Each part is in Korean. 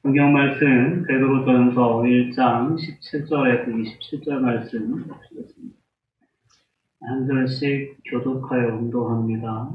성경 말씀 베드로전서 1장 17절에서 27절 말씀 보시겠습니다. 한 절씩 교독하여 운동합니다.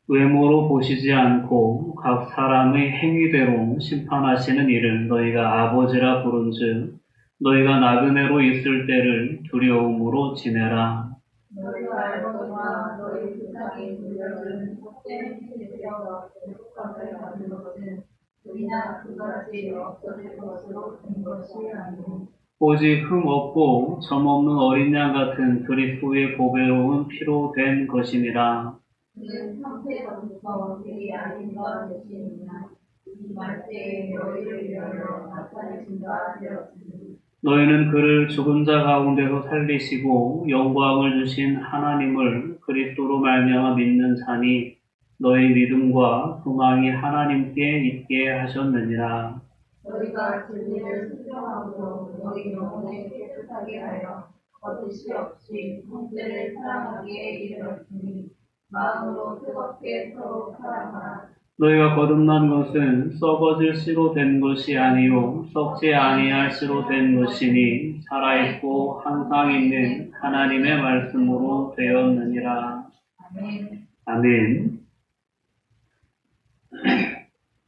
외모로 보시지 않고 각 사람의 행위대로 심판하시는 이를 너희가 아버지라 부른즉 너희가 나그네로 있을 때를 두려움으로 지내라. 너희가 알거니와 너희 조상이 물려준 복된 피되어 거룩함을 받은 것은 우리나 그같이 없어질 것으로 된 것이 아니오. 오직 흠 없고 점 없는 어린 양 같은 그리스도의 보배로운 피로 된 것이니라. 그는 형태로부터 그리 아닌 바 되시니라. 이 말때에 너희를 위하여 나타내신 바 되었으니 너희는 그를 죽은 자 가운데서 살리시고 영광을 주신 하나님을 그리스도로 말미암아 믿는 자니 너희 믿음과 소망이 하나님께 있게 하셨느니라. 너희가 진리를 순종하고 너희 영혼을 깨끗하게 하여 거짓이 없이 형제를 사랑하기에 이르렀으니 마음으로 뜨겁게 서로 사랑하라. 너희가 거듭난 것은 썩어질 씨로 된 것이 아니요 썩지 아니할 씨로 된 것이니 살아있고 항상 있는 하나님의 말씀으로 되었느니라. 아멘. 아멘.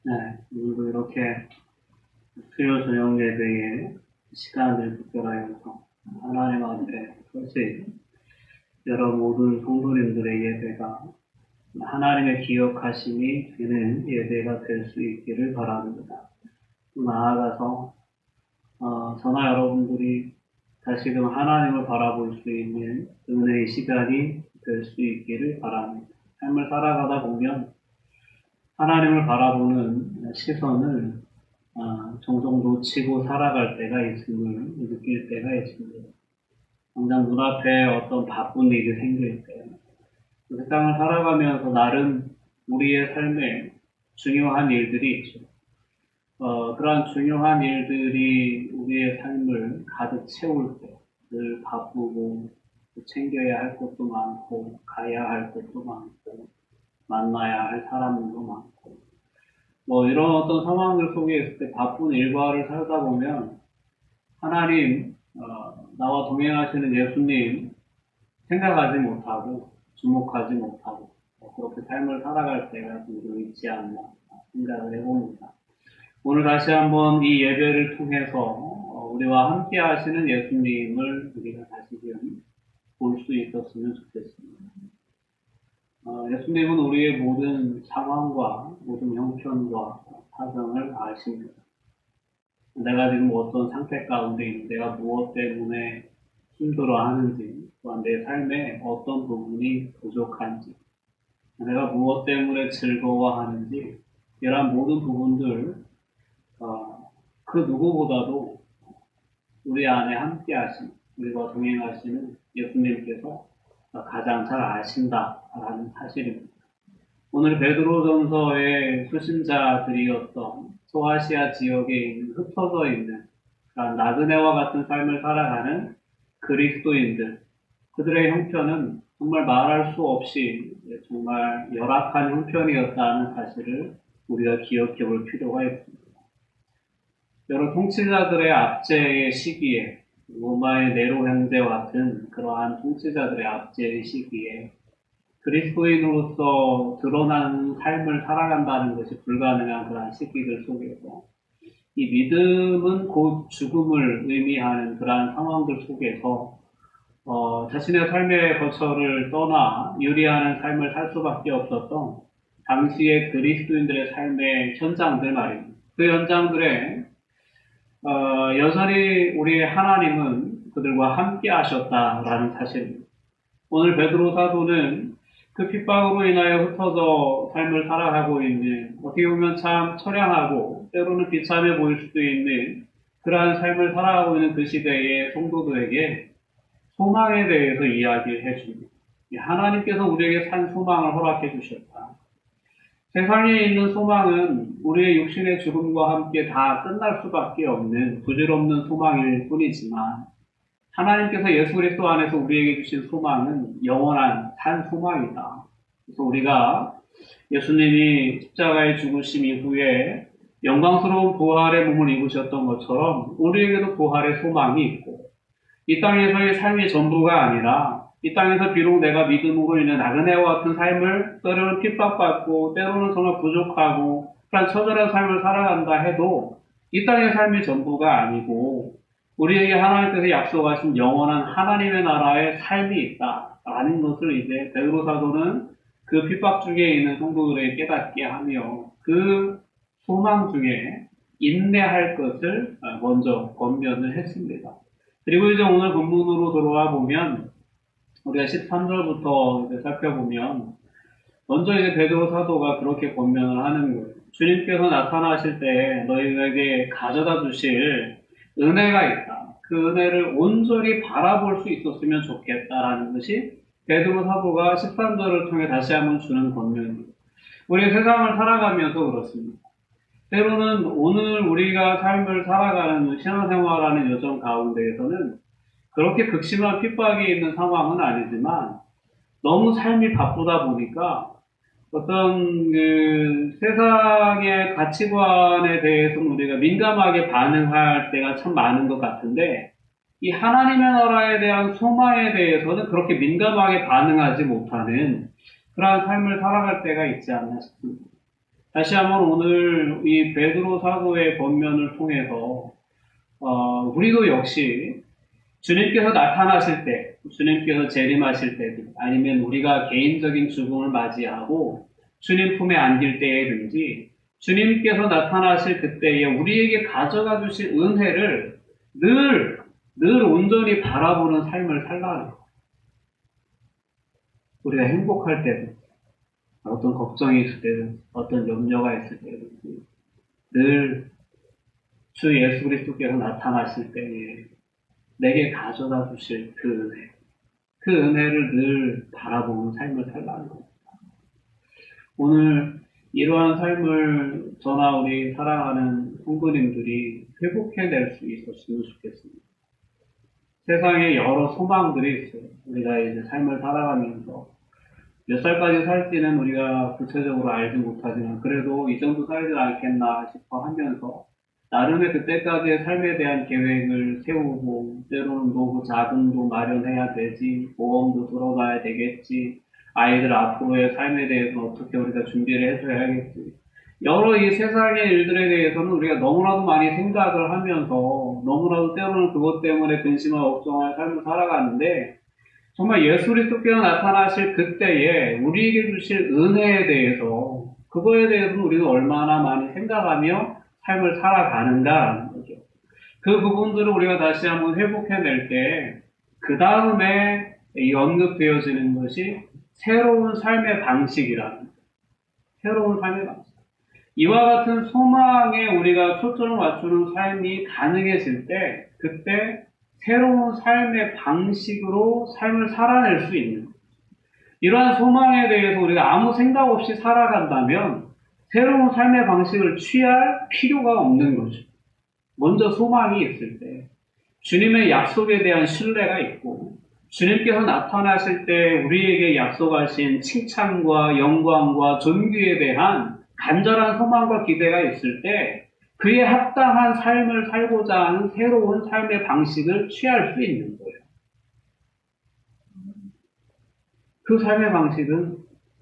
네, 오늘도 이렇게 수요 저녁 예배에 시간을 특별하여서 하나님 앞에 서시 여러 모든 성도님들의 예배가 하나님의 기억하심이 되는 예배가 될 수 있기를 바랍니다. 나아가서 저나 여러분들이 다시금 하나님을 바라볼 수 있는 은혜의 시간이 될 수 있기를 바랍니다. 삶을 살아가다 보면 하나님을 바라보는 시선을 종종 놓치고 살아갈 때가 있음을 느낄 때가 있습니다. 당장 눈앞에 어떤 바쁜 일이 생길 때, 세상을 살아가면서 나름 우리의 삶에 중요한 일들이 있죠. 그러한 중요한 일들이 우리의 삶을 가득 채울 때, 늘 바쁘고, 챙겨야 할 것도 많고, 가야 할 것도 많고, 만나야 할 사람들도 많고, 이런 어떤 상황들 속에 있을 때 바쁜 일과를 살다 보면, 하나님, 나와 동행하시는 예수님 생각하지 못하고, 주목하지 못하고, 그렇게 삶을 살아갈 때가 좀 있지 않나 생각을 해봅니다. 오늘 다시 한번 이 예배를 통해서 우리와 함께 하시는 예수님을 우리가 다시금 볼 수 있었으면 좋겠습니다. 예수님은 우리의 모든 상황과 모든 형편과 사정을 아십니다. 내가 지금 어떤 상태 가운데 있는데 내가 무엇 때문에 힘들어하는지, 또한 내 삶에 어떤 부분이 부족한지, 내가 무엇 때문에 즐거워하는지, 이러한 모든 부분들 그 누구보다도 우리 안에 함께 하신, 우리와 동행하시는 예수님께서 가장 잘 아신다라는 사실입니다. 오늘 베드로전서의 수신자들이었던 소아시아 지역에 있는 흩어져 있는 그런 나그네와 같은 삶을 살아가는 그리스도인들, 그들의 형편은 정말 말할 수 없이 정말 열악한 형편이었다는 사실을 우리가 기억해 볼 필요가 있습니다. 여러 통치자들의 압제의 시기에, 로마의 네로 형제와 같은 그러한 통치자들의 압제의 시기에 그리스도인으로서 드러나는 삶을 살아간다는 것이 불가능한 그러한 시기들 속에서 이 믿음은 곧 죽음을 의미하는 그러한 상황들 속에서 자신의 삶의 거처를 떠나 유리하는 삶을 살 수밖에 없었던 당시의 그리스도인들의 삶의 현장들 말입니다. 그 현장들에 여전히 우리의 하나님은 그들과 함께 하셨다라는 사실입니다. 오늘 베드로 사도는 그 핍박으로 인하여 흩어져 삶을 살아가고 있는, 어떻게 보면 참 처량하고 때로는 비참해 보일 수도 있는 그러한 삶을 살아가고 있는 그 시대의 성도들에게 소망에 대해서 이야기를 해줍니다. 하나님께서 우리에게 산 소망을 허락해 주셨다. 세상에 있는 소망은 우리의 육신의 죽음과 함께 다 끝날 수밖에 없는 부질없는 소망일 뿐이지만, 하나님께서 예수 그리스도 안에서 우리에게 주신 소망은 영원한 산 소망이다. 그래서 우리가 예수님이 십자가에 죽으심 이후에 영광스러운 부활의 몸을 입으셨던 것처럼 우리에게도 부활의 소망이 있고 이 땅에서의 삶이 전부가 아니라 이 땅에서 비록 내가 믿음으로 인해 나그네와 같은 삶을 때로는 핍박받고 때로는 정말 부족하고 그런 처절한 삶을 살아간다 해도 이 땅의 삶이 전부가 아니고 우리에게 하나님께서 약속하신 영원한 하나님의 나라의 삶이 있다라는 것을 이제 베드로 사도는 그 핍박 중에 있는 성도들에게 깨닫게 하며 그 소망 중에 인내할 것을 먼저 권면을 했습니다. 그리고 이제 오늘 본문으로 들어와 보면 우리가 13절부터 살펴보면 먼저 이제 베드로 사도가 그렇게 권면을 하는 거예요. 주님께서 나타나실 때 너희에게 가져다 주실 은혜가 있다. 그 은혜를 온전히 바라볼 수 있었으면 좋겠다라는 것이 베드로 사도가 13절을 통해 다시 한번 주는 권면입니다. 우리 세상을 살아가면서 그렇습니다. 때로는 오늘 우리가 삶을 살아가는 신앙생활하는 여정 가운데에서는 그렇게 극심한 핍박이 있는 상황은 아니지만 너무 삶이 바쁘다 보니까 어떤 그 세상의 가치관에 대해서는 우리가 민감하게 반응할 때가 참 많은 것 같은데 이 하나님의 나라에 대한 소망에 대해서는 그렇게 민감하게 반응하지 못하는 그러한 삶을 살아갈 때가 있지 않나 싶습니다. 다시 한번 오늘 이 베드로 사도의 권면을 통해서 우리도 역시 주님께서 나타나실 때, 주님께서 재림하실 때, 아니면 우리가 개인적인 죽음을 맞이하고 주님 품에 안길 때에든지 주님께서 나타나실 그때에 우리에게 가져가 주실 은혜를 늘 온전히 바라보는 삶을 살라는 거예요. 우리가 행복할 때도, 어떤 걱정이 있을 때든, 어떤 염려가 있을 때든지 늘 주 예수 그리스도께서 나타나실 때에 내게 가져다 주실 그 은혜, 그 은혜를 늘 바라보는 삶을 살라는 겁니다. 오늘 이러한 삶을 저나 우리 사랑하는 성도님들이 회복해낼 수 있었으면 좋겠습니다. 세상에 여러 소망들이 있어요. 우리가 이제 삶을 살아가면서 몇 살까지 살지는 우리가 구체적으로 알지 못하지만 그래도 이 정도 살지 않겠나 싶어 하면서 나름의 그때까지의 삶에 대한 계획을 세우고 때로는 노후 자금도 마련해야 되지, 보험도 들어가야 되겠지, 아이들 앞으로의 삶에 대해서 어떻게 우리가 준비를 해줘야겠지. 여러 이 세상의 일들에 대해서는 우리가 너무나도 많이 생각을 하면서 너무나도 때로는 그것 때문에 근심하고 걱정할 삶을 살아가는데 정말 예수 그리스도께서 나타나실 그때에 우리에게 주실 은혜에 대해서 그거에 대해서는 우리는 얼마나 많이 생각하며 삶을 살아가는가라는 거죠. 그 부분들을 우리가 다시 한번 회복해낼 때 그 다음에 언급되어지는 것이 새로운 삶의 방식이라는 거죠. 새로운 삶의 방식. 이와 같은 소망에 우리가 초점을 맞추는 삶이 가능해질 때 그때 새로운 삶의 방식으로 삶을 살아낼 수 있는 거죠. 이러한 소망에 대해서 우리가 아무 생각 없이 살아간다면 새로운 삶의 방식을 취할 필요가 없는 거죠. 먼저 소망이 있을 때 주님의 약속에 대한 신뢰가 있고 주님께서 나타나실 때 우리에게 약속하신 칭찬과 영광과 존귀에 대한 간절한 소망과 기대가 있을 때 그에 합당한 삶을 살고자 하는 새로운 삶의 방식을 취할 수 있는 거예요. 그 삶의 방식은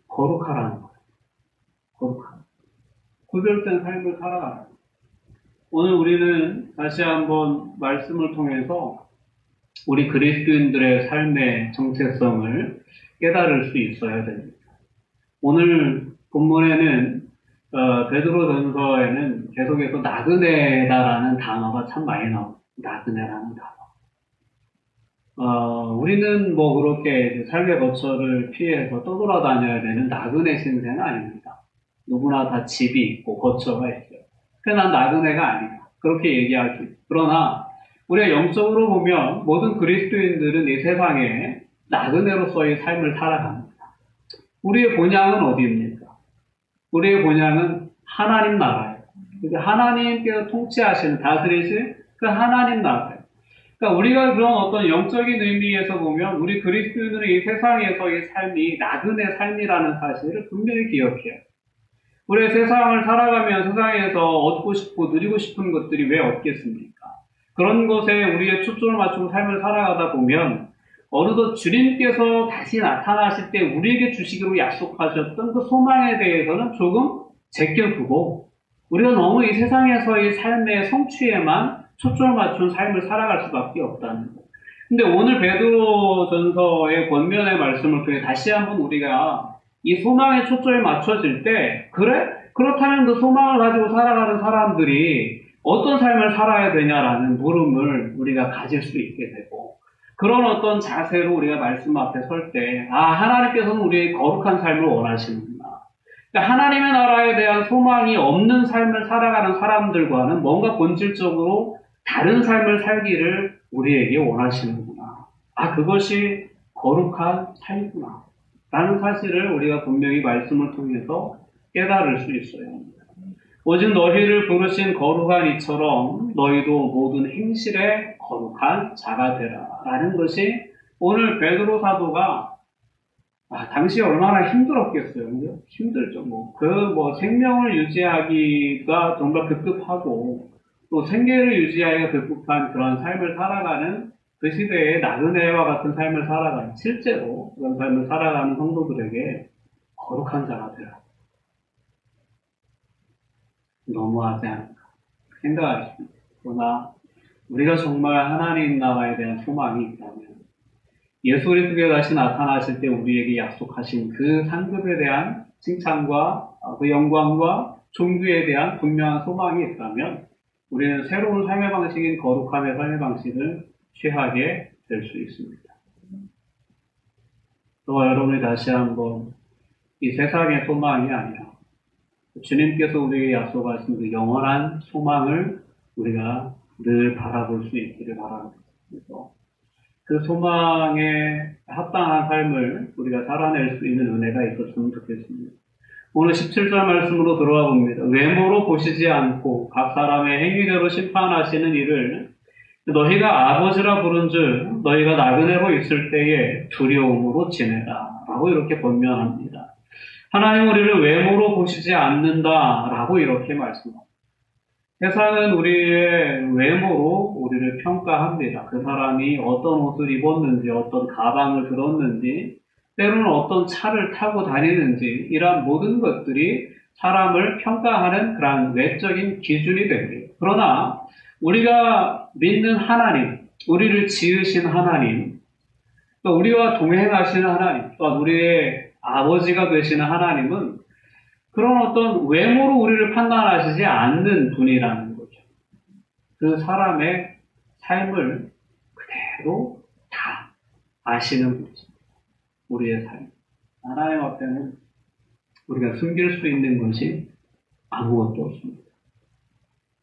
거룩하라는 거예요. 거룩한. 구별된 삶을 살아가라. 오늘 우리는 다시 한번 말씀을 통해서 우리 그리스도인들의 삶의 정체성을 깨달을 수 있어야 됩니다. 오늘 본문에는 베드로전서에는 계속해서 나그네다라는 단어가 참 많이 나옵니다. 나그네라는 단어. 우리는 뭐 그렇게 삶의 거처를 피해서 떠돌아다녀야 되는 나그네 신세는 아닙니다. 누구나 다 집이 있고 거처가 있어요. 그래서 난 나그네가 아니다. 그렇게 얘기할 수 있어요. 그러나 우리가 영적으로 보면 모든 그리스도인들은 이 세상에 나그네로서의 삶을 살아갑니다. 우리의 본향은 어디입니까? 우리의 본향은 하나님 나라예요. 하나님께서 통치하시는 다스리실 그 하나님 나라예요. 그러니까 우리가 그런 어떤 영적인 의미에서 보면 우리 그리스도인들은 이 세상에서의 삶이 나그네 삶이라는 사실을 분명히 기억해요. 우리 세상을 살아가면 세상에서 얻고 싶고 누리고 싶은 것들이 왜 없겠습니까? 그런 것에 우리의 초점을 맞추고 삶을 살아가다 보면 어느덧 주님께서 다시 나타나실 때 우리에게 주시기로 약속하셨던 그 소망에 대해서는 조금 제껴두고 우리가 너무 이 세상에서의 삶의 성취에만 초점을 맞춘 삶을 살아갈 수밖에 없다는 것. 근데 오늘 베드로전서의 권면의 말씀을 통해 다시 한번 우리가 이 소망에 초점이 맞춰질 때, 그래? 그렇다면 그 소망을 가지고 살아가는 사람들이 어떤 삶을 살아야 되냐라는 물음을 우리가 가질 수 있게 되고, 그런 어떤 자세로 우리가 말씀 앞에 설 때, 하나님께서는 우리의 거룩한 삶을 원하시는구나. 그러니까 하나님의 나라에 대한 소망이 없는 삶을 살아가는 사람들과는 뭔가 본질적으로 다른 삶을 살기를 우리에게 원하시는구나. 그것이 거룩한 삶이구나. 라는 사실을 우리가 분명히 말씀을 통해서 깨달을 수 있어야 합니다. 오직 너희를 부르신 거룩한 이처럼 너희도 모든 행실에 거룩한 자가 되라. 라는 것이 오늘 베드로 사도가 당시에 얼마나 힘들었겠어요. 힘들죠. 생명을 유지하기가 정말 급급하고 또 생계를 유지하기가 급급한 그런 삶을 살아가는 그 시대에 나그네와 같은 삶을 살아가는, 실제로 그런 삶을 살아가는 성도들에게 거룩한 자가 되라. 너무하지 않을까 생각하십니다. 그러나 우리가 정말 하나님 나라에 대한 소망이 있다면 예수 그리스도가 다시 나타나실 때 우리에게 약속하신 그 상급에 대한 칭찬과 그 영광과 존귀에 대한 분명한 소망이 있다면 우리는 새로운 삶의 방식인 거룩함의 삶의 방식을 취하게 될 수 있습니다. 또 여러분이 다시 한번 이 세상의 소망이 아니라 주님께서 우리에게 약속하신 그 영원한 소망을 우리가 늘 바라볼 수 있기를 바랍니다. 그래서 그 소망에 합당한 삶을 우리가 살아낼 수 있는 은혜가 있었으면 좋겠습니다. 오늘 17절 말씀으로 들어와 봅니다. 외모로 보시지 않고 각 사람의 행위대로 심판하시는 이를 너희가 아버지라 부른 줄 너희가 나그네로 있을 때에 두려움으로 지내라 라고 이렇게 권면합니다. 하나님 우리를 외모로 보시지 않는다 라고 이렇게 말씀합니다. 세상은 우리의 외모로 우리를 평가합니다. 그 사람이 어떤 옷을 입었는지, 어떤 가방을 들었는지, 때로는 어떤 차를 타고 다니는지, 이러한 모든 것들이 사람을 평가하는 그런 외적인 기준이 됩니다. 그러나 우리가 믿는 하나님, 우리를 지으신 하나님, 또 우리와 동행하시는 하나님, 또 우리의 아버지가 되시는 하나님은 그런 어떤 외모로 우리를 판단하시지 않는 분이라는 거죠. 그 사람의 삶을 그대로 다 아시는 분이죠. 우리의 삶. 하나님 앞에는 우리가 숨길 수 있는 것이 아무것도 없습니다.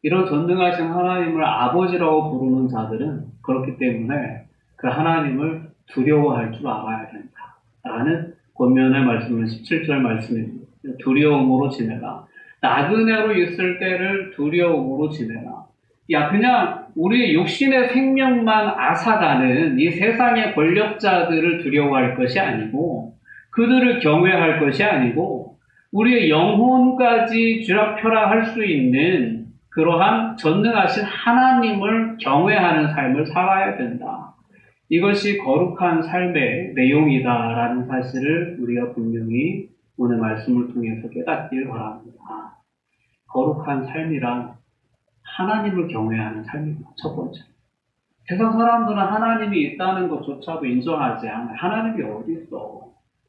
이런 전능하신 하나님을 아버지라고 부르는 자들은 그렇기 때문에 그 하나님을 두려워할 줄 알아야 된다. 라는 권면의 말씀은 17절 말씀입니다. 두려움으로 지내라. 나그네로 있을 때를 두려움으로 지내라. 그냥 우리의 육신의 생명만 앗아가는 이 세상의 권력자들을 두려워할 것이 아니고, 그들을 경외할 것이 아니고, 우리의 영혼까지 쥐락펴락할 수 있는 그러한 전능하신 하나님을 경외하는 삶을 살아야 된다. 이것이 거룩한 삶의 내용이다라는 사실을 우리가 분명히 오늘 말씀을 통해서 깨닫길 바랍니다. 거룩한 삶이란 하나님을 경외하는 삶입니다. 첫 번째. 세상 사람들은 하나님이 있다는 것조차도 인정하지 않아요. 하나님이 어디 있어?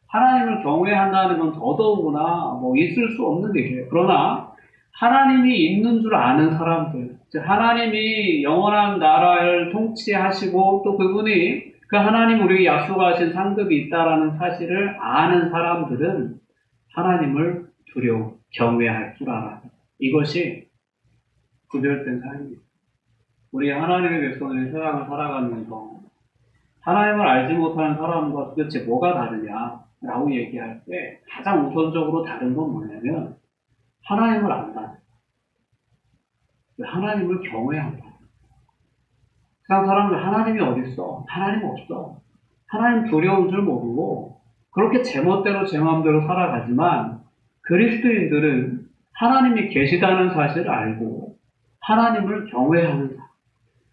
하나님을 경외한다는 건 더더구나 있을 수 없는 일이에요. 그러나 하나님이 있는 줄 아는 사람들, 즉 하나님이 영원한 나라를 통치하시고 또 그분이 그 하나님 우리에게 약속하신 상급이 있다라는 사실을 아는 사람들은 하나님을 경외할 줄 알아요. 이것이 구별된 삶입니다. 우리 하나님의 백성들이 세상을 살아가면서 하나님을 알지 못하는 사람과 도대체 뭐가 다르냐라고 얘기할 때 가장 우선적으로 다른 건 뭐냐면 하나님을 안다. 하나님을 경외한다. 세상 사람들 하나님이 어디 있어? 하나님 없어. 하나님 두려운 줄 모르고 그렇게 제멋대로 제 마음대로 살아가지만 그리스도인들은 하나님이 계시다는 사실을 알고 하나님을 경외하는 삶,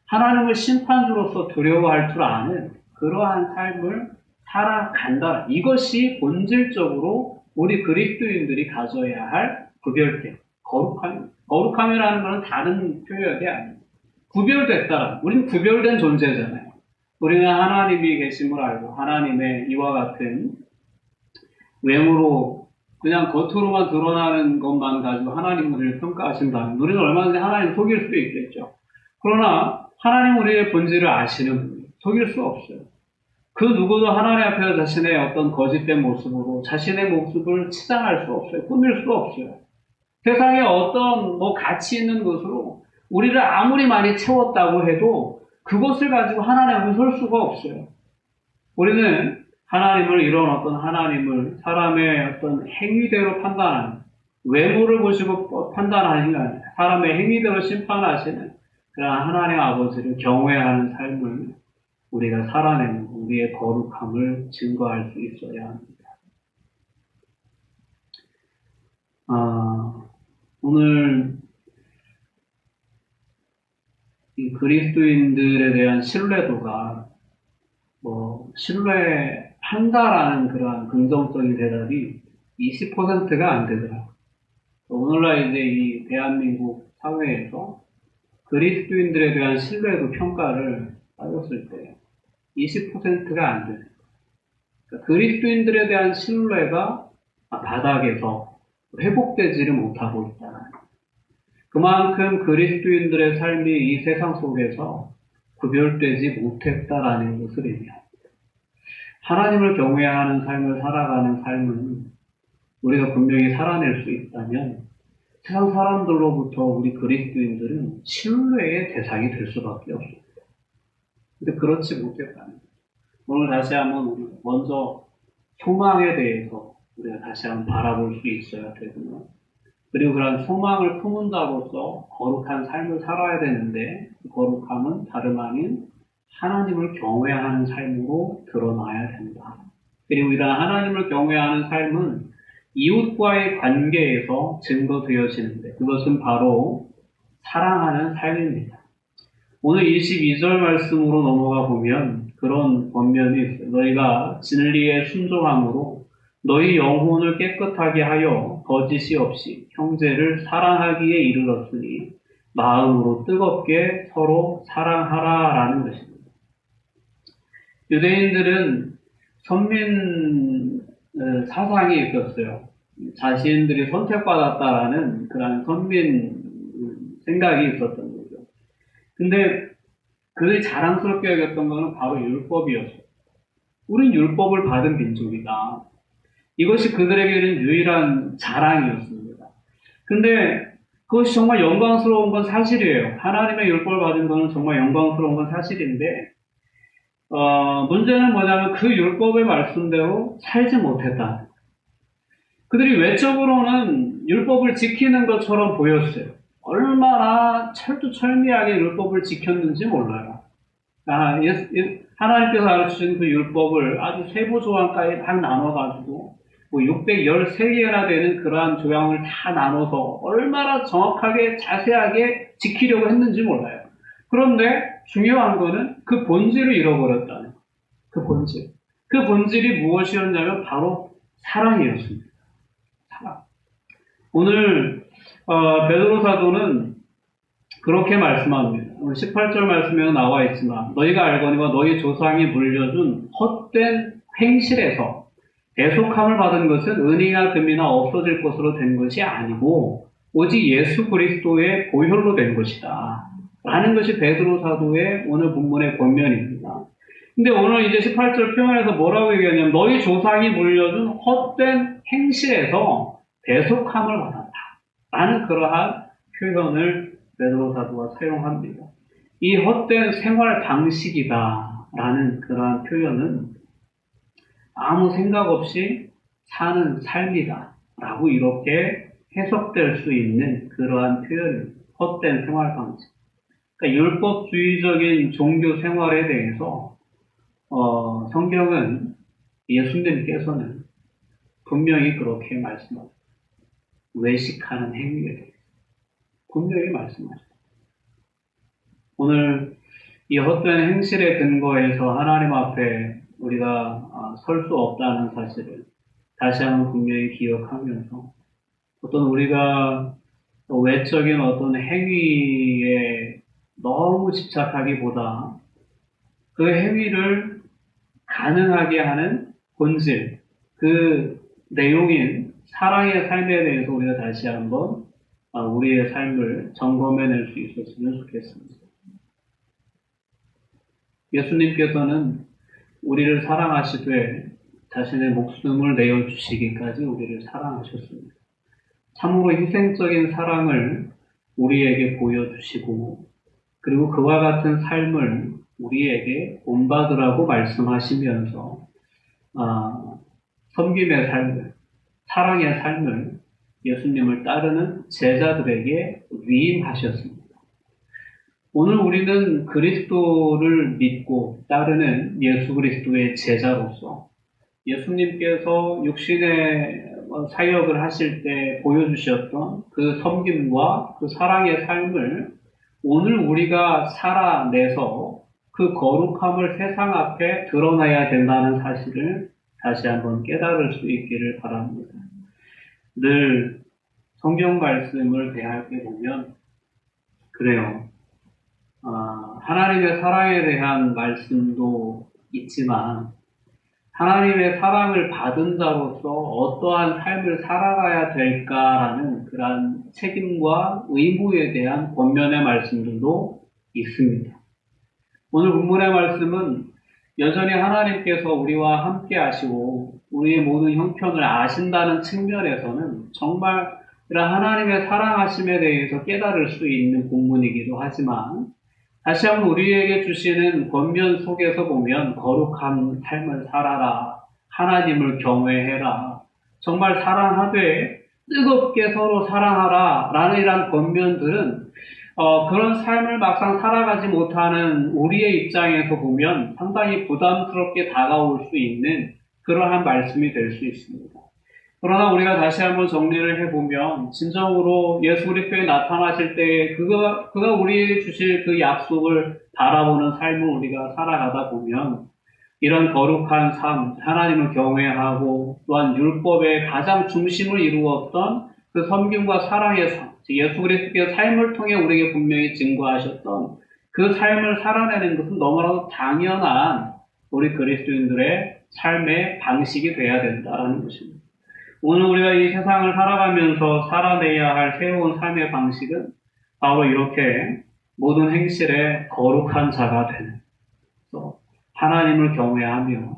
하나님을 심판주로서 두려워할 줄 아는 그러한 삶을 살아간다. 이것이 본질적으로 우리 그리스도인들이 가져야 할 구별됨, 거룩함입니다. 거룩함이라는 것은 다른 표현이 아닙니다. 구별됐다. 우리는 구별된 존재잖아요. 우리는 하나님이 계심을 알고 하나님의 이와 같은 외모로 그냥 겉으로만 드러나는 것만 가지고 하나님을 평가하신다면 우리는 얼마든지 하나님을 속일 수도 있겠죠. 그러나 하나님 우리의 본질을 아시는 분이 속일 수 없어요. 그 누구도 하나님 앞에서 자신의 어떤 거짓된 모습으로 자신의 모습을 치장할 수 없어요. 꾸밀 수 없어요. 세상에 어떤 가치 있는 것으로 우리를 아무리 많이 채웠다고 해도 그것을 가지고 하나님 앞에 설 수가 없어요. 우리는 하나님을 이런 어떤 하나님을 사람의 어떤 행위대로 판단하는, 외모를 보시고 판단하시는 게 아니라 사람의 행위대로 심판하시는 그런 하나님 아버지를 경외하는 삶을 우리가 살아내는 우리의 거룩함을 증거할 수 있어야 합니다. 오늘 이 그리스도인들에 대한 신뢰도가 신뢰한다라는 그러한 긍정적인 대답이 20%가 안 되더라고요. 오늘날 이제 이 대한민국 사회에서 그리스도인들에 대한 신뢰도 평가를 따졌을 때 20%가 안 돼요. 그러니까 그리스도인들에 대한 신뢰가 바닥에서 회복되지를 못하고 있다. 그만큼 그리스도인들의 삶이 이 세상 속에서 구별되지 못했다라는 것을 의미합니다. 하나님을 경외하는 삶을 살아가는 삶은 우리가 분명히 살아낼 수 있다면 세상 사람들로부터 우리 그리스도인들은 신뢰의 대상이 될 수밖에 없습니다. 근데 그렇지 못했다는 거죠. 오늘 다시 한번 먼저 소망에 대해서 우리가 다시 한번 바라볼 수 있어야 되고요. 그리고 그런 소망을 품은 자로서 거룩한 삶을 살아야 되는데 그 거룩함은 다름 아닌 하나님을 경외하는 삶으로 드러나야 된다. 그리고 이러한 하나님을 경외하는 삶은 이웃과의 관계에서 증거되어지는데 그것은 바로 사랑하는 삶입니다. 오늘 22절 말씀으로 넘어가 보면 그런 권면이 있어요. 너희가 진리에 순종함으로 너희 영혼을 깨끗하게 하여 거짓이 없이 형제를 사랑하기에 이르렀으니 마음으로 뜨겁게 서로 사랑하라라는 것입니다. 유대인들은 선민 사상이 있었어요. 자신들이 선택받았다라는 그런 선민 생각이 있었던 거죠. 근데 그들이 자랑스럽게 여겼던 것은 바로 율법이었어요. 우린 율법을 받은 민족이다. 이것이 그들에게는 유일한 자랑이었습니다. 근데 그것이 정말 영광스러운 건 사실이에요. 하나님의 율법을 받은 것은 정말 영광스러운 건 사실인데 문제는 뭐냐면 그 율법의 말씀대로 살지 못했다. 그들이 외적으로는 율법을 지키는 것처럼 보였어요. 얼마나 철두철미하게 율법을 지켰는지 몰라요. 하나님께서 가르치신 그 율법을 아주 세부 조항까지 다 나눠가지고 613개나 되는 그러한 조항을 다 나눠서 얼마나 정확하게 자세하게 지키려고 했는지 몰라요. 그런데 중요한 거는 그 본질을 잃어버렸다는 거예요. 그 본질. 그 본질이 무엇이었냐면 바로 사랑이었습니다. 사랑. 오늘 베드로 사도는 그렇게 말씀합니다. 오늘 18절 말씀에 나와 있지만 너희가 알거니와 너희 조상이 물려준 헛된 행실에서 대속함을 받은 것은 은이나 금이나 없어질 것으로 된 것이 아니고 오직 예수 그리스도의 보혈로 된 것이다. 라는 것이 베드로 사도의 오늘 본문의 권면입니다. 근데 오늘 이제 18절 표현에서 뭐라고 얘기하냐면 너희 조상이 물려준 헛된 행실에서 대속함을 받았다. 라는 그러한 표현을 베드로 사도가 사용합니다. 이 헛된 생활 방식이다. 라는 그러한 표현은 아무 생각 없이 사는 삶이다. 라고 이렇게 해석될 수 있는 그러한 표현입니다. 헛된 생활 방식. 그러니까 율법주의적인 종교 생활에 대해서 성경은 예수님께서는 분명히 그렇게 말씀합니다. 외식하는 행위에 대해서 분명히 말씀하셨습니다. 오늘 이 헛된 행실의 근거에서 하나님 앞에 우리가 설 수 없다는 사실을 다시 한번 분명히 기억하면서 어떤 우리가 외적인 어떤 행위에 너무 집착하기보다 그 행위를 가능하게 하는 본질, 그 내용인 사랑의 삶에 대해서 우리가 다시 한번 우리의 삶을 점검해낼 수 있었으면 좋겠습니다. 예수님께서는 우리를 사랑하시되 자신의 목숨을 내어주시기까지 우리를 사랑하셨습니다. 참으로 희생적인 사랑을 우리에게 보여주시고 그리고 그와 같은 삶을 우리에게 본받으라고 말씀하시면서 섬김의 삶을, 사랑의 삶을 예수님을 따르는 제자들에게 위임하셨습니다. 오늘 우리는 그리스도를 믿고 따르는 예수 그리스도의 제자로서 예수님께서 육신의 사역을 하실 때 보여주셨던 그 섬김과 그 사랑의 삶을 오늘 우리가 살아내서 그 거룩함을 세상 앞에 드러나야 된다는 사실을 다시 한번 깨달을 수 있기를 바랍니다. 늘 성경 말씀을 대할 때 보면 그래요. 하나님의 사랑에 대한 말씀도 있지만 하나님의 사랑을 받은 자로서 어떠한 삶을 살아가야 될까라는 그러한 책임과 의무에 대한 권면의 말씀들도 있습니다. 오늘 본문의 말씀은 여전히 하나님께서 우리와 함께 하시고 우리의 모든 형편을 아신다는 측면에서는 정말 이런 하나님의 사랑하심에 대해서 깨달을 수 있는 본문이기도 하지만 다시 한번 우리에게 주시는 권면 속에서 보면 거룩한 삶을 살아라. 하나님을 경외해라. 정말 사랑하되 뜨겁게 서로 사랑하라. 라는 이런 권면들은 그런 삶을 막상 살아가지 못하는 우리의 입장에서 보면 상당히 부담스럽게 다가올 수 있는 그러한 말씀이 될 수 있습니다. 그러나 우리가 다시 한번 정리를 해보면 진정으로 예수 그리스도에 나타나실 때 그가 우리에게 주실 그 약속을 바라보는 삶을 우리가 살아가다 보면 이런 거룩한 삶, 하나님을 경외하고 또한 율법의 가장 중심을 이루었던 그 섬김과 사랑의 삶, 예수 그리스도의 삶을 통해 우리에게 분명히 증거하셨던 그 삶을 살아내는 것은 너무나도 당연한 우리 그리스도인들의 삶의 방식이 되어야 된다는 것입니다. 오늘 우리가 이 세상을 살아가면서 살아내야 할 새로운 삶의 방식은 바로 이렇게 모든 행실에 거룩한 자가 되는, 또 하나님을 경외하며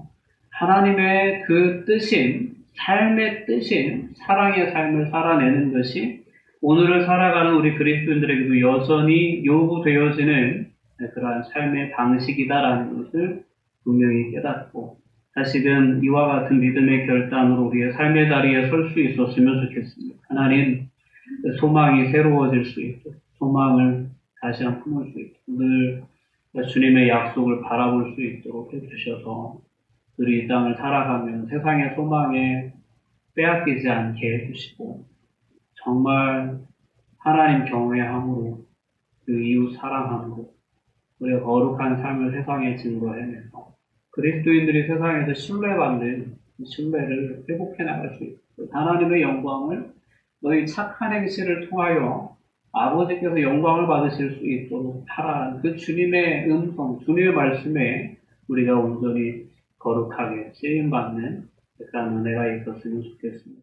하나님의 그 뜻인, 삶의 뜻인 사랑의 삶을 살아내는 것이 오늘을 살아가는 우리 그리스도인들에게도 여전히 요구되어지는 그러한 삶의 방식이다라는 것을 분명히 깨닫고 다시금 이와 같은 믿음의 결단으로 우리의 삶의 자리에 설 수 있었으면 좋겠습니다. 하나님, 소망이 새로워질 수 있도록, 소망을 다시 한번 품을 수 있도록, 늘 주님의 약속을 바라볼 수 있도록 해주셔서 우리 이 땅을 살아가면 세상의 소망에 빼앗기지 않게 해주시고 정말 하나님 경외함으로 그 이웃 사랑함으로 우리가 거룩한 삶을 세상에 증거해내서 그리스도인들이 세상에서 신뢰받는 신뢰를 회복해 나갈 수 있고 하나님의 영광을 너희 착한 행실을 통하여 아버지께서 영광을 받으실 수 있도록 하라는 그 주님의 음성, 주님의 말씀에 우리가 온전히 거룩하게 쓰임받는 그런 은혜가 있었으면 좋겠습니다.